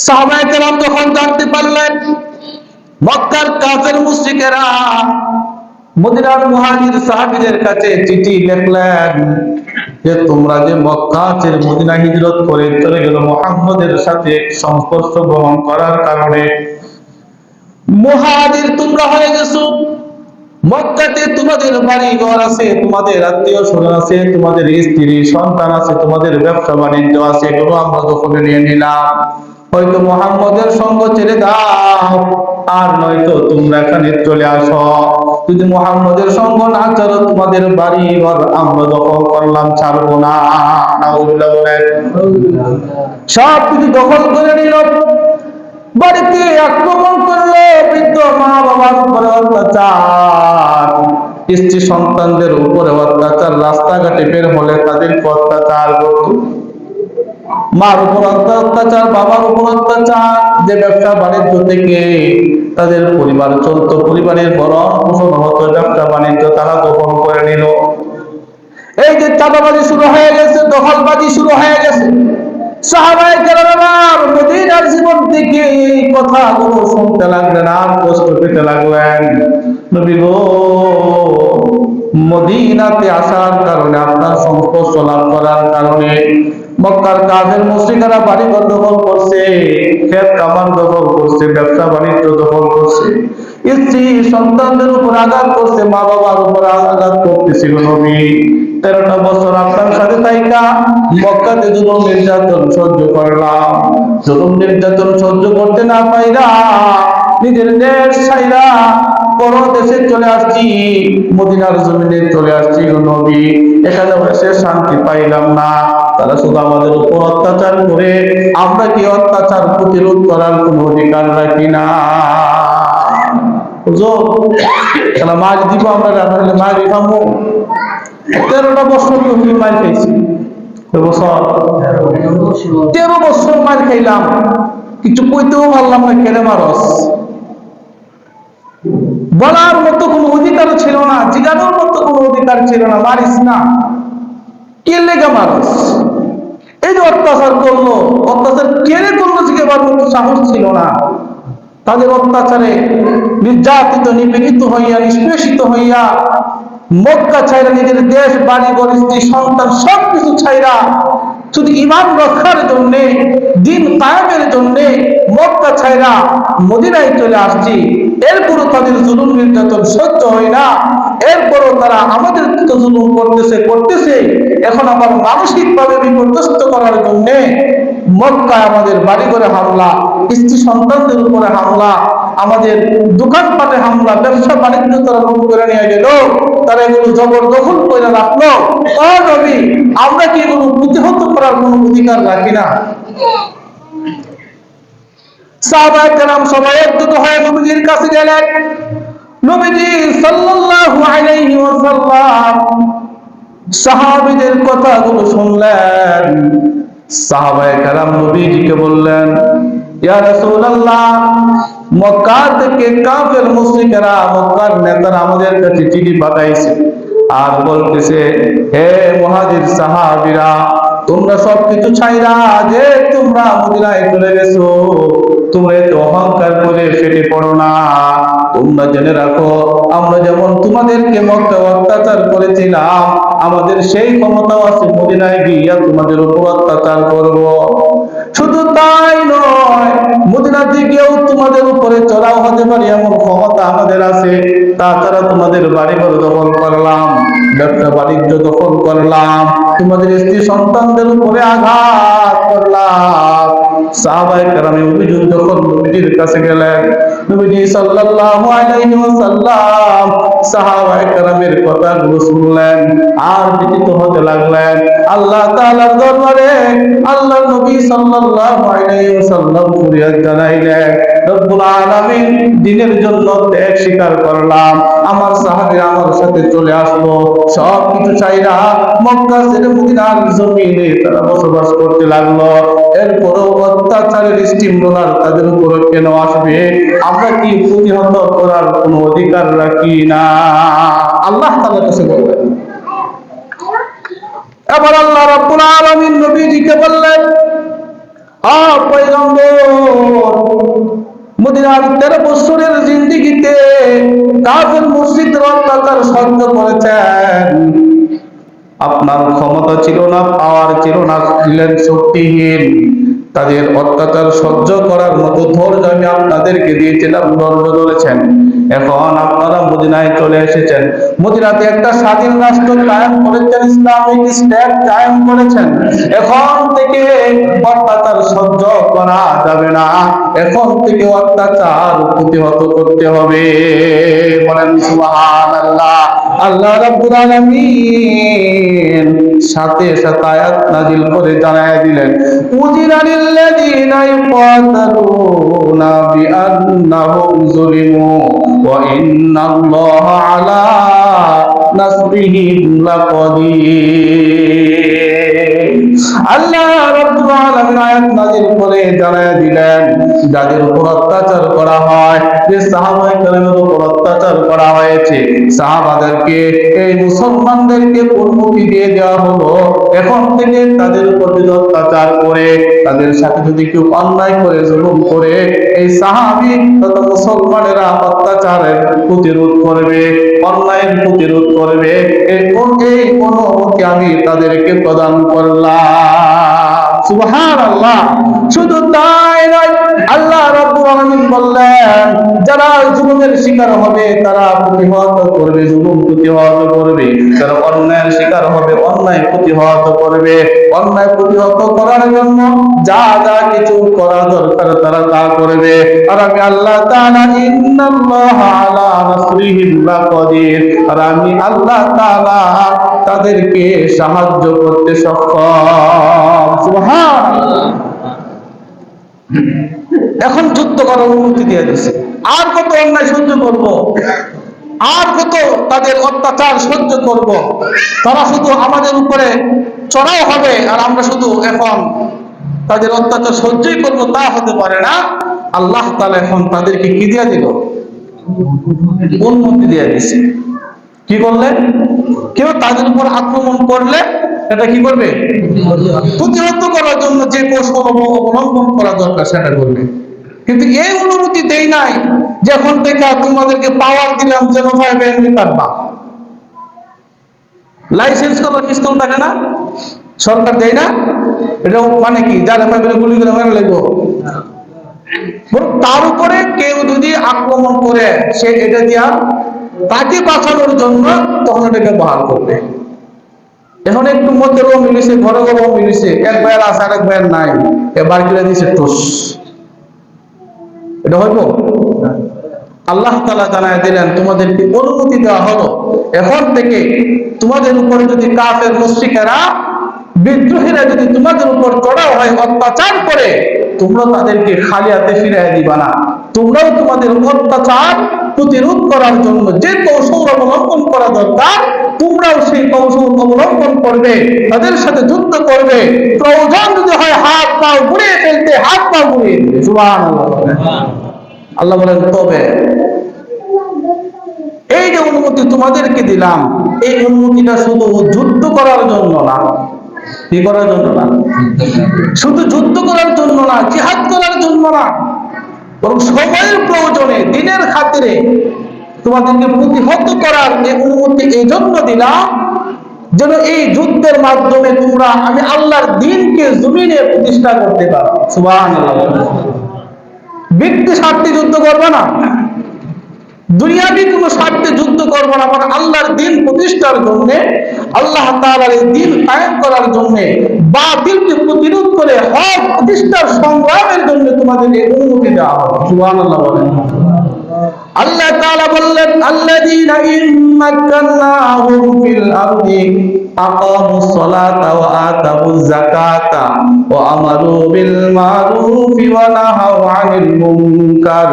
সাহাবায়ে কেরাম যখন জানতে পারলেন মক্কার কাফের মুশরিকেরা মদিনার মুহাজির সাহাবীদের কাছে চিঠি লিখলেন যে তোমরা যে মক্কা ছেড়ে মদিনা হিজরত করে চলে গেল মুহাম্মদের সাথে সংস্পর্শ গ্রহণ করার কারণে, মুহাজির তোমরা হয়ে গেছো, মক্কাতে তোমাদের বাড়ি ঘর আছে, তোমাদের আত্মীয় স্বজন আছে, তোমাদের স্ত্রী সন্তান আছে, তোমাদের ব্যবসা বাণিজ্য আছে, এগুলো আমরা দখলে নিয়ে নিলাম। হয়তো মুহাম্মদের সঙ্গ ছেড়ে দাও, আর নয়তো তোমরা এখানে চলে আসো। যদি মুহাম্মদের সঙ্গ না ছাড়ো, তোমাদের বাড়ি ঘর আমরা দখল করলাম, ছাড়বো না। নাউজুবিল্লাহ বলেন। সব কিছু দখল করে নিল, বাড়িতে আক্রমণ করলো, বৃদ্ধ মা বাবার উপরে অত্যাচার, স্ত্রী সন্তানদের উপরে অত্যাচার, রাস্তাঘাটে বের হলে তাদেরকে অত্যাচার করত, মার উপর অত্যাচার, বাবার উপর অত্যাচার। যে ব্যবসা বাণিজ্য থেকে তাদের পরিবার চলতো, পরিবারের ভরণ পোষণ হতো, ব্যবসা বাণিজ্য তারা দখল করে নিল। এই যে চাঁদাবাজি শুরু হয়ে গেছে, দখলবাজি শুরু হয়ে গেছে। সাহাবায়ে কেরাম মদিনার জীবন থেকে এই কথাগুলো শুনতে লাগলেন, আর কষ্ট পেতে লাগলেন। নবী গো, মদিনাতে আসার কারণে, আপনার সংস্পর্শ লাভ করার কারণে মক্কার কাফের মুশরিকরা বাড়িঘর দখল করছে, ক্ষেত খামার দখল করছে, ব্যবসা বাণিজ্য দখল করছে, স্ত্রী সন্তানদের উপর আঘাত করছে, মা বাবার উপর আঘাত করতেছিল। নবী 13টা বছর আপনার সাথে থাইকা মক্কাতে জুলুম নির্যাতন সহ্য করলাম, জুলুম নির্যাতন সহ্য করতে না পাইরা নিজের দেশ ছাইরা বড় দেশে চলে আসছি, মদিনার জমিনে চলে আসছি। নবী, এখানে এসে শান্তি পাইলাম না, তারা শুধু আমাদের উপর অত্যাচার করে, আমরা কি অত্যাচার প্রতিরোধ করার কোন অধিকার রাখি না? মার দিব আমরা, মার খাবো। 13টা বছর মার খাইছি, 13 বছর মার খাইলাম, কিছু কইতেও পারলাম না, কেন মারস? বলার মতো কোনো অধিকার ছিল না, জিজ্ঞানোর মতো কোনো অধিকার ছিল না, মারিস না, কে লেগে মারিস, এই যে অত্যাচার করলো, অত্যাচার কেড়ে করলো জিজ্ঞাবার মতো সাহস ছিল না। তাদের অত্যাচারে নির্যাতিত, নিপীড়িত হইয়া, নিষ্পেষিত হইয়া মক্কা ছাইরা, নিজের দেশ বাড়ি ঘর স্ত্রী সন্তান সবকিছু ছাইরা শুধু ঈমান রক্ষার জন্য, দ্বীন কায়েমের জন্য মক্কা ছাইরা মদিনায় চলে আসছি। এরপরও তাদের জুলুম নির্যাতন সহ্য হয় না, এরপরও তারা আমাদের তো জুলুম করতেছে। এখন আবার মানসিক ভাবে বিপর্যস্ত করার জন্য মক্কায় আমাদের বাড়ি ঘরে হামলা, স্ত্রী সন্তানদের উপরে হামলা, আমাদের দোকানপাটে হামলা, ব্যবসা বাণিজ্য তারা লুট করে নিয়ে গেল, তারা এগুলো জবরদখল করে রাখলো। ও নবী, আমরা কি এগুলো প্রতিহত করার কোন অধিকার রাখি না? সাহাবায়ে কেরাম সবাই একজোট হয়ে নবীজির কাছে গেলেন। নবীজি সাল্লাল্লাহু আলাইহি ওয়াসাল্লাম সাহাবীদের কথাগুলো শুনলেন। সাহাবায়ে কেরাম নবীজিকে বললেন, ইয়া রাসূলুল্লাহ, মক্কা থেকে কাফের মুশরিকেরা, মক্কার নেতারা আমাদের কাছে চিঠি পাঠাইছে আর বলতেছে, হে মুহাজির সাহাবীরা, তোমরা সবকিছু ছাইরা যে তোমরা মদিনায় চলে গেছো, তোমরা এত অহংকার করে ফেটে পড়ো না। তোমরা জেনে রাখো, আমরা যেমন তোমাদেরকে মক্কায় অত্যাচার করেছিলাম, আমাদের সেই ক্ষমতাও আছে মদিনায় গিয়া তোমাদের উপর অত্যাচার করব। শুধু তাই নয়, মদিনাতে গিয়েও তোমাদের উপরে চড়াও হতে পারি এমন ক্ষমতা আমাদের আছে। তাছাড়া তোমাদের বাড়িঘর দখল করলাম, ব্যবসা বাণিজ্য দখল করলাম, তোমাদের স্ত্রী সন্তানদের উপরে আঘাত করলাম। সাহাবায়ে কেরামের অভিযোগ যখন নবীজির কাছে গেলেন, নবীজি সাল্লাল্লাহু আলাইহি ওয়াসাল্লাম সাহাবায়ে কেরামের কথাগুলো শুনলেন আর ব্যথিত হতে লাগলেন। আল্লাহ তাআলার দরবারে আল্লাহর নবী সাল্লাল্লাহু আলাইহি ওয়াসাল্লাম ফরিয়াদ জানাইলেন, রব্বুল আলামিন, দিনের জন্য ত্যাগ স্বীকার করলাম, আমার সাহাবীরা আমার সাথে চলে আসলো, সব কিছু ছাইরা মক্কা ছেড়ে মদিনার জমিনে তারা বসবাস করতে লাগলো। এরপরও অত্যাচারের স্টিমরোলার তাদের উপরে কেন আসবে? আমরা কি প্রতিহত করার কোনো অধিকার রাখি না? আল্লাহ তাআলার কাছে বললেন। এবার আল্লাহ রাব্বুল আলামিন নবীজিকে বললেন, আ পয়গম্বর, মদিনার 13 বছরের জিন্দেগিতে কাফের মুশরিকদের অত্যাচার সহ্য করেছেন। আপনার ক্ষমতা ছিল না, পাওয়ার ছিল না, ছিলেন শক্তিহীন। তাদের অত্যাচার সহ্য করার মতো ধৈর্য আমি আপনাদেরকে দিয়েছিলাম, ধৈর্য ধরেছেন। এখন আপনারা মদিনায় চলে এসেছেন, মদিনাতে একটা স্বাধীন রাষ্ট্র কায়েম করেছেন, ইসলামিক স্টেট কায়েম করেছেন। এখন থেকে অত্যাচার সহ্য করা যাবে না, এখন থেকে অত্যাচার প্রতিহত করতে হবে। বলেন সুবহানাল্লাহ। আল্লাহ রাব্বুল আলামিন সাথে সাথে আয়াত নাযিল করে জানায় দিলেন, উযিরা লিল্লাযীনা ইউকাতালুনা বিআন্নাহুম যুলিমু ওয়া ইন্নাল্লাহা আলা নাসরিহিম লাকাদির। আল্লাহ রাব্বুল আলামিন আয়াত নাযিল করে জানায় দিলেন, যাদের উপর অত্যাচার করা হয়, যে সাহাবায়ে কেরামের উপর অত্যাচার করা হয়েছে, সাহাবাদেরকে, এই মুসলমানদেরকে অনুমতি দিয়ে দেওয়া হলো, এখন থেকে তাদের উপর যদি অত্যাচার করে, তাদের সাথে যদি কেউ অন্যায় করে, জুলুম করে, এই সাহাবী তথা মুসলমানেরা অত্যাচারের প্রতিরোধ করবে, অন্যায়ের প্রতিরোধ করবে। এই অনুমতি আমি তাদেরকে প্রদান করলাম। সুবহানাল্লাহ। শুধু তাই নয়, আল্লাহ রাব্বুল আলামিন বললেন, যারা জুলুমের শিকার হবে তারা প্রতিহত করবে, জুলুম প্রতিহত করবে। যারা অন্যায়ের শিকার হবে, অন্যায় প্রতিহত করবে। অন্যায় প্রতিহত করার জন্য যা যা কিছু করা দরকার তারা তা করবে। আর আমি আল্লাহ তাআলা, ইন্নাল্লাহা আলা নাসরিহিম লাকাদির, আর আমি আল্লাহ তাআলা তাদেরকে সাহায্য করতে সক্ষম। সুবহানাল্লাহ। এখন যুদ্ধ করার অনুমতি দিয়ে দিয়েছে। আর কত অন্যায় সহ্য করব, আর কত তাদের অত্যাচার সহ্য করব? তারা শুধু আমাদের উপরে চড়াও হবে আর আমরা শুধু এখন তাদের অত্যাচার সহ্যই করবো, তা হতে পারে না। আল্লাহ তাআলা এখন তাদেরকে কি দিয়ে দিল? অনুমতি দিয়ে দিছে। কি করলেন? কেউ তাদের উপর আক্রমণ করলে এটা কি করবে? প্রতিহত করার জন্য যে কৌশল অবলম্বন করা দরকার সেটা করবে। কিন্তু এই অনুমতি দেই নাই যখন থেকে তোমাদেরকে পাওয়ার দিলাম যেন ভাই ব্যান্ড পারবা। লাইসেন্স করার সিস্টেম থাকে না, সরকার দেয় না। এটা মানে কি যারা ভাই গুলি করে মেরে লাগবো? তার উপরে কেউ যদি আক্রমণ করে সে এটা দিয়া তাকে বাঁচানোর জন্য তখন এটাকে ব্যবহার করবে। এখন একটু মধ্যে রোগ মিলিছে, ঘরে ঘরে মিলিছে, এক ভাইয়ের আছে আর এক ভাইয়ের নাই, এবার কিনে দিছে টোস। এটা হইব? আল্লাহ তাআলা জানায় দিলেন তোমাদেরকে অনুমতি দেওয়া হলো এখন থেকে তোমাদের উপরে যদি কাফের মুশরিকেরা বিদ্রোহীরা যদি তোমাদের উপর চড়াও হয়, অত্যাচার করে, তোমরা তাদেরকে খালি হাতে ফিরিয়ে দিবা না। তোমরাও তোমাদের অত্যাচার প্রতিরোধ করার জন্য যে কৌশল অবলম্বন করা দরকার তোমরাও সেই কৌশল অবলম্বন করবে, তাদের সাথে যুদ্ধ করবে। প্রয়োজন যদি হয় হাত পা ঘুরিয়ে ফেলতে হাত পা ঘুরিয়ে দিবে। সুবহানাল্লাহ। আল্লাহ বলেন তবে এই যে অনুমতি তোমাদেরকে দিলাম, এই অনুমতিটা শুধু যুদ্ধ করার জন্য না। কি করার জন্য না? শুধু যুদ্ধ করার জন্য না, জিহাদ করার জন্য না, বরং সময়ের প্রয়োজনে দিনের খাতিরে তোমাদেরকে প্রতিহত করার এই অনুমতি এই জন্য দিলাম যেন এই যুদ্ধের মাধ্যমে তোমরা আমি আল্লাহর দ্বীনকে জমিনে প্রতিষ্ঠা করতে পারো। সুবহানাল্লাহ। ব্যক্তি স্বার্থে যুদ্ধ করবে না, দুনিয়াবি কোনো স্বার্থে যুদ্ধ করবো না, মানে আল্লাহর দ্বীন প্রতিষ্ঠার জন্য, আল্লাহ তাআলার এই দ্বীন কায়েম করার জন্য, বাতিলকে প্রতিরোধ করে হক প্রতিষ্ঠার সংগ্রামের জন্য তোমাদের এই অনুমতি দেওয়া হবে। সুবহানাল্লাহ বলেন। আল্লাহ তাআলা বললেন আল্লাযীনা ইম্মাক্কান্নাহুম ফিল আরদি আকামুস সালাতা ওয়া আতাবুজ যাকাতা ওয়া আমারু বিল মারুফি ওয়া নাহাউ আনিল মুনকার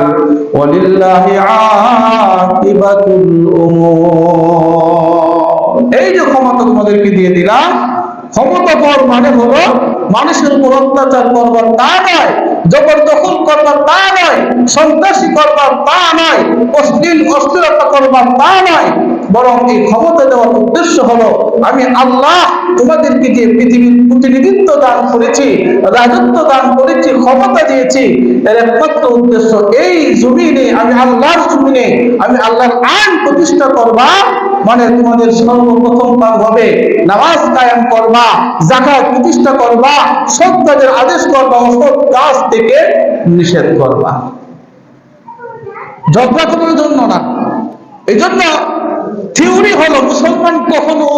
ওয়ালিল্লাহি আকিবাতুল উমুর। এই যে ক্ষমতা তোমাদেরকে দিয়ে দিলাম, ক্ষমতা পাওয়ার মানে হলো মানুষের উপর অত্যাচার করবার তা নয়, জবরদখল করবার তা নয়, সন্ত্রাসী করবার তা নয়, অশ্লীলতা করবার তা নয়, বরং এই ক্ষমতা দেওয়ার উদ্দেশ্য হলো আমি আল্লাহ তোমাদেরকে যে পৃথিবীর প্রতিনিধিত্ব দান করেছি, রাজত্ব দান করেছি, ক্ষমতা দিয়েছি, এর একমাত্র উদ্দেশ্য এই জমিনে আমি আল্লাহর জমিনে আমি আল্লাহর আইন প্রতিষ্ঠা করবা। মানে তোমাদের সর্বপ্রথম কাজ হবে নামাজ কায়েম করবা, যাকাত প্রতিষ্ঠা করবা, সৎ কাজের আদেশ করবা, অসৎ কাজ থেকে নিষেধ করবা। ঝগড়া করার জন্য না। এই জন্য থিওরি হলো মুসলমান কখনো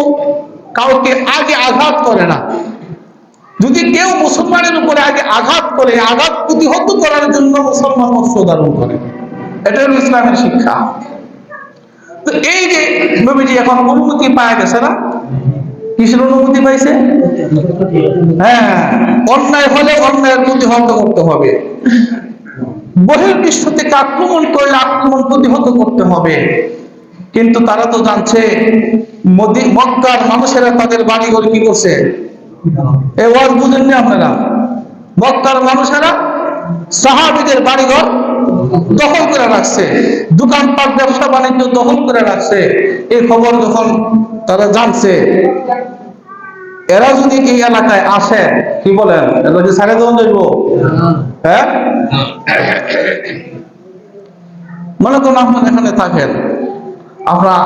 কাউকে আগে আঘাত করে না। যদি কেউ মুসলমানের উপরে আগে আঘাত করে, আঘাত প্রতিহত করার জন্য মুসলমান অস্ত্র ধারণ করে। এটা হলো ইসলামের শিক্ষা। তো এই যে নবীজি এখন অনুমতি পাওয়া গেছে না, কিসের অনুমতি পাইছে? হ্যাঁ, অন্যায় হলে অন্যায়ের প্রতিহত করতে হবে, বহির্বিশ্ব থেকে আক্রমণ করলে আক্রমণ প্রতিহত করতে হবে। কিন্তু তারা তো জানছে মক্কার মানুষেরা তাদের বাড়িঘর কি করছে। এই ওয়াজ বুঝেননি আপনারা? মক্কার মানুষেরা সাহাবীদের বাড়িঘর দখল করে রাখছে, দোকানপাট ব্যবসা বাণিজ্য দখল করে রাখছে। এই খবর যখন তারা জানছে, এরা যদি এই এলাকায় আসে, কি বলেন, এরা কি সাড়ে দেওয়া যাইব? হ্যাঁ, মনে করুন আপনার এখানে থাকেন, আপনারা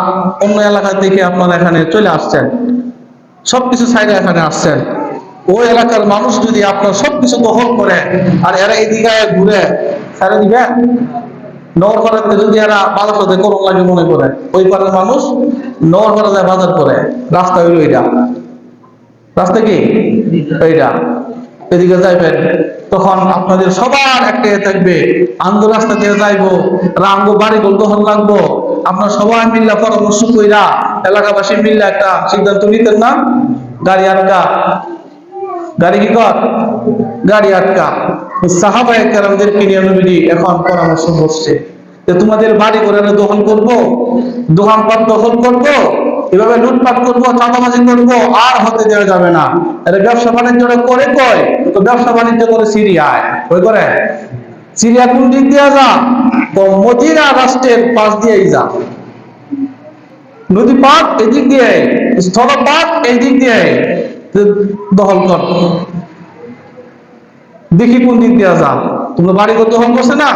অন্য এলাকা থেকে আপনারা এখানে চলে আসছেন, সবকিছু সাইডে এখানে আসছেন। ওই এলাকার মানুষ যদি আপনার সবকিছু দখল করে আর এরা এদিকে ঘুরে সাইডে দিবে, নগর পাড়াতে যদি এরা বাজার সাথে করুন লাগে মনে করে, ওই পাড়ার মানুষ নগর পাড়া যায় বাজার করে, রাস্তা হইল এইটা, রাস্তা কি এইটা, এদিকে যাইবেন, তখন আপনাদের সবার একটা থাকবে, আঙ্গু রাস্তা দিয়ে যাইবো, আঙ্গু বাড়ি গোল দখল লাগবো, আপনার সবাই মিল্লা পরামর্শ কইরা এলাকাবাসী মিল্লা একটা সিদ্ধান্ত নিতেন না, গাড়ি আটকা, গাড়ি কি কর, গাড়ি আটকা। সাহাবায়ে কেরামদেরকে নিয়ে নবীজি এখন পরামর্শ করছে যে তোমাদের বাড়ি ঘরে দখল করবো, দোকানপাট দখল করবো, এভাবে লুটপাট করবো, চাঁদাবাজি করবো, আর হতে দেওয়া যাবে না। এটা ব্যবসা বাণিজ্যটা করে কয় তো ব্যবসা বাণিজ্য করে সিরিয়ায় ওই করে, সিরিয়া কোন দিক দিয়ে যা, মদিনা রাষ্ট্রের পাশ দিয়েই যা, নদী পাক এদিক দিয়ে, স্থলপাত এদিক দিয়ে দখল কর, দেখি কোন দিক দিয়ে যা। তোমরা বাড়ি দখল করছে না,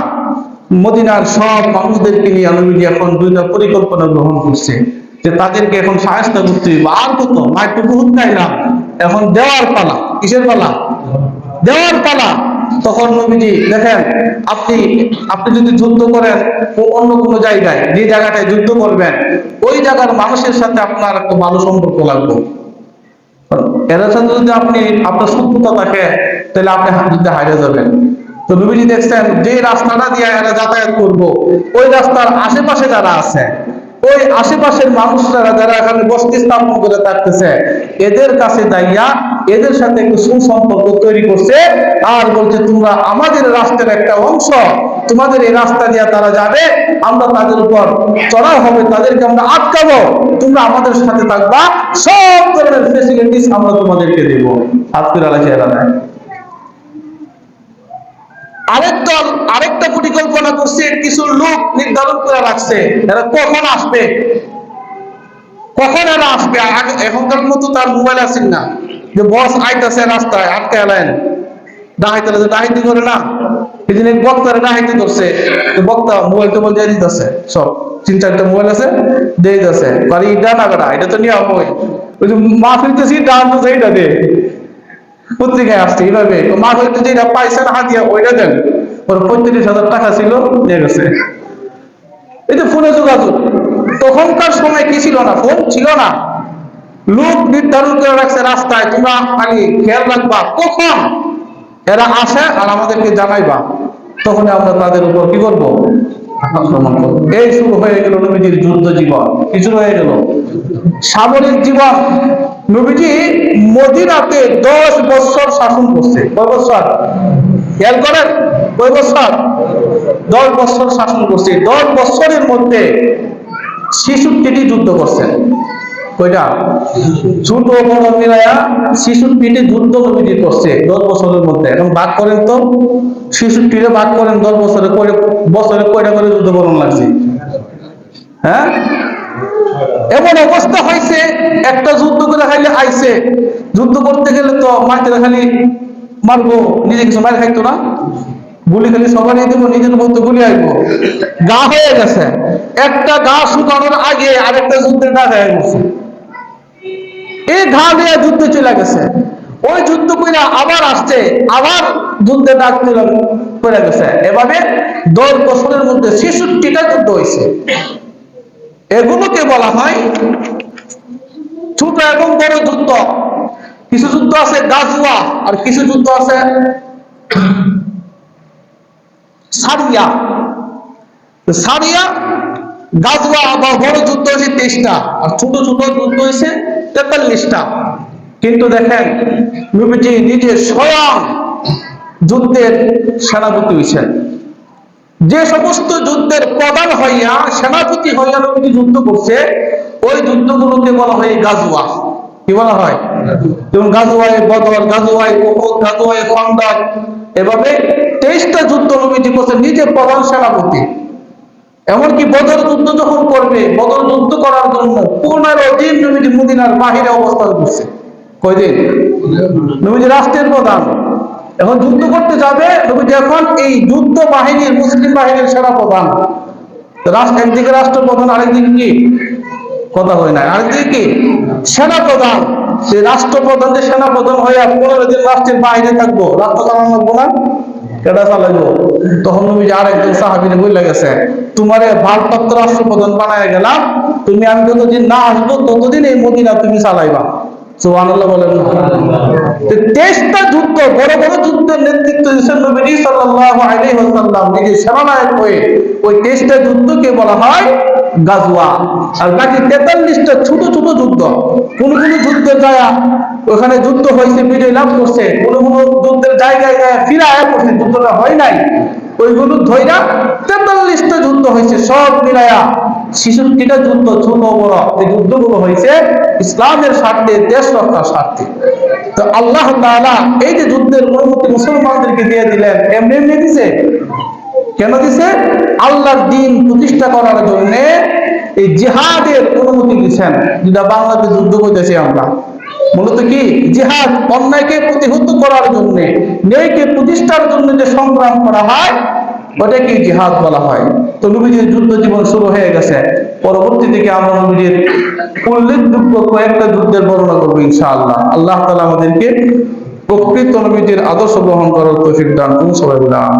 মদিনার সব মানুষদেরকে নিয়ে নবীজি এখন দুইটা পরিকল্পনা গ্রহণ করছে যে তাদেরকে এখন সাহায্য করতে হবে। আর কত মাইটু বহুত নাই না, এখন দেওয়ার পালা। কিসের পালা? দেওয়ার পালা। তখন নবীজি দেখেন, আপনি আপনি যদি যুদ্ধ করেন অন্য কোনো জায়গায়, যে জায়গাটায় যুদ্ধ করবেন ওই জায়গার মানুষের সাথে আপনার একটা ভালো সম্পর্ক লাগবে। এদের সাথে যদি আপনি আপনার শত্রুতা থাকে তাহলে আপনি যুদ্ধে হারিয়ে যাবেন। তো নবীজি দেখছেন যে রাস্তাটা দিয়ে এরা যাতায়াত করবো, ওই রাস্তার আশেপাশে যারা আছে, ওই আশেপাশের মানুষরা যারা এখানে বসতি স্থাপন করে থাকতেছে, এদের কাছে যাইয়া এদের সাথে একটু সুসম্পর্ক তৈরি করছে আর বলছে তোমরা আমাদের রাস্তার একটা অংশ, তোমাদের এই রাস্তা দিয়ে তারা যাবে, আমরা তাদের উপর চড়াও হবে, তাদেরকে আমরা আটকাবো, তোমরা আমাদের সাথে থাকবা, সব ধরনের ফেসিলিটিস আমরা তোমাদেরকে দেব। আজকের আলাদা এরা নাই। আরেকটা পরিকল্পনা করছে, কিছু লোক নির্ধারণ করে রাখছে এরা কখন আসবে, কখন এরা আসবে। এখনকার মতো তার মোবাইল আছে না যে বস আইতাছে রাস্তায় আটকে এলেন, ডাহাইতে ডাহাইতি করে না, এই দিন বক্তারা ডাহাইতি করছে, বক্তা মোবাইল টোবাইল দিয়ে দিতেছে, সব 3-4টা মোবাইল আছে দিয়ে দিতেছে, বাড়ি এটা না বেড়া, এটা তো নিয়ম হয়, ওই যে মা ফিরতেছি ডান তো সেইটা দে, পত্রিকায় আসছে এইভাবে মা হইতে যেটা পাইছেন হাতিয়া ওইটা দেন, ওর 35,000 টাকা ছিল নিয়ে গেছে। এই যে ফোনে যোগাযোগ, তখনকার সময় কি ছিল না, ফোন ছিল না, লোক নির্ধারণ করে রাখছে রাস্তায়, তোমরা খালি খেয়াল রাখবা কখন এরা আসে আর আমাদেরকে জানাইবা, তখন আমরা তাদের উপর কি করবো, আক্রমণ করবো। এই শুরু হয়ে গেল নবীজির যুদ্ধ জীবন। কি শুরু হয়ে গেল? সামরিক জীবন। নবীজি মদিনাতে 10 বছর শাসন করছে। কয় বছর? খেয়াল করেন, কয় বছর? 10 বছর শাসন করছে। 10 বছরের মধ্যে 66টি যুদ্ধ করছেন। কয়টা? ছোট বড় মিলায়া 66টি যুদ্ধ নবীজি করছে 10 বছরের মধ্যে। এখন ভাগ করেন তো, 66টা ভাগ করেন 10 বছরে, বছরে কয়টা করে যুদ্ধ করণ লাগছে? হ্যাঁ, এমন অবস্থা হয়েছে একটা যুদ্ধ করে খালি আইছে, যুদ্ধ করতে গেলে তো মাইতে খালি মারবো, নিজে কিছু মার খাইতো না, গুলি খালি সবারই দিব, নিজের মধ্যে গুলি আসবো, গা হয়ে গেছে। একটা গা শুকানোর আগে আরেকটা যুদ্ধের গা হয়ে গেছে, এই ঘা দিয়ে যুদ্ধে চলে গেছে। ওই যুদ্ধ কইরা আবার আসছে, আবার যুদ্ধে ডাক করে গেছে। এভাবে 10 বছরের মধ্যে 66টা যুদ্ধ হয়েছে। এগুলোকে বলা হয় ছোট এবং বড় যুদ্ধ। কিছু যুদ্ধ আছে গাজওয়া, আর কিছু যুদ্ধ আছে সারিয়া। সারিয়া, গাজওয়া বা বড় যুদ্ধ হয়েছে 23টা, আর ছোট ছোট যুদ্ধ হয়েছে 43টা। কিন্তু দেখেন নবীজি নিজে স্বয়ং যুদ্ধের সেনাপতি হয়েছেন। যে সমস্ত যুদ্ধের প্রধান হইয়া সেনাপতি হইয়া নবীজি যুদ্ধ করছে, ওই যুদ্ধগুলোকে বলা হয় গাজওয়া। কি বলা হয়? যেমন গাজওয়ায়ে বদর, গাজওয়ায়ে উহুদ, গাজওয়ায়ে খন্দক, এভাবে 23টা যুদ্ধ নবীজি করছে নিজে প্রধান সেনাপতি। এমনকি বদর যুদ্ধ যখন করবে, বদর যুদ্ধ করার জন্য 15 দিন নবীজি মদিনার বাহিরে অবস্থান করছে। কয়দিন? নবীজি রাষ্ট্রের প্রধান, এখন যুদ্ধ করতে যাবে, নবীজি এখন এই যুদ্ধ বাহিনীর, মুসলিম বাহিনীর সেনাপ্রধান। একদিকে রাষ্ট্রপ্রধান, আরেকদিকে কি কথা হয় না, আরেকদিকে কি সেনাপ্রধান। সে রাষ্ট্রপ্রধান যে সেনাপ্রধান হয়ে 15 দিন রাষ্ট্রের বাইরে থাকবো, রাষ্ট্র চালানো লাগবো না, কেটা চালাইবো? তখন নবীজি আরেকজন সাহাবীরে বলে গেছে, তোমারে ভারপ্রাপ্ত রাষ্ট্রপ্রধান বানায় গেলাম, তুমি আমি যতদিন না আসবো ততদিন এই মদিনা তুমি চালাইবা। সুবহানাল্লাহ বলেন। 23টা যুদ্ধ, বড় বড় যুদ্ধের নেতৃত্ব দিয়েছেন নবী সাল্লাল্লাহু আলাইহি ওয়াসাল্লাম নিজে সেনানায়ক হয়ে। ওই 23টা যুদ্ধকে বলা হয় গাজওয়া। আর বাকি 43টা ছোট ছোট যুদ্ধ। কোন কোন যুদ্ধে যায় ওখানে যুদ্ধ হয়েছে, বিজয় লাভ করছে, কোন কোন যুদ্ধের জায়গায় ফিরায় করছে, যুদ্ধটা হয় নাই, ওইগুলো ধইরা 43টা যুদ্ধ হয়েছে। সব মিলায়া 66টা যুদ্ধ, ছোট বড় এই যুদ্ধগুলো হয়েছে ইসলামের স্বার্থে, দেশ রক্ষার স্বার্থে। তো আল্লাহ তাআলা এই যে যুদ্ধের অনুমতি মুসলমানদেরকে দিয়ে দিলেন, এমনি এমনি দিছে? কেন দিছে? আল্লাহর দ্বীন প্রতিষ্ঠা করার জন্য এই জিহাদের অনুমতি দিচ্ছেন। যেটা বাংলাদেশে যুদ্ধ করতেছি আমরা, মূলত কি জিহাদ, অন্যায়কে প্রতিহত করার জন্য, ন্যায়কে প্রতিষ্ঠার জন্য যে সংগ্রাম করা হয় ওটাকে জিহাদ বলা হয়। তো নবীজির যুদ্ধ জীবন শুরু হয়ে গেছে। পরবর্তী থেকে আমরা নবীজির উল্লেখযোগ্য কয়েকটা যুদ্ধের বর্ণনা করবো ইনশাআল্লাহ। আল্লাহ তাআলা আমাদেরকে প্রকৃত নবীজির আদর্শ গ্রহণ করার তৌফিক দান করুন। সবাই বলে আমিন।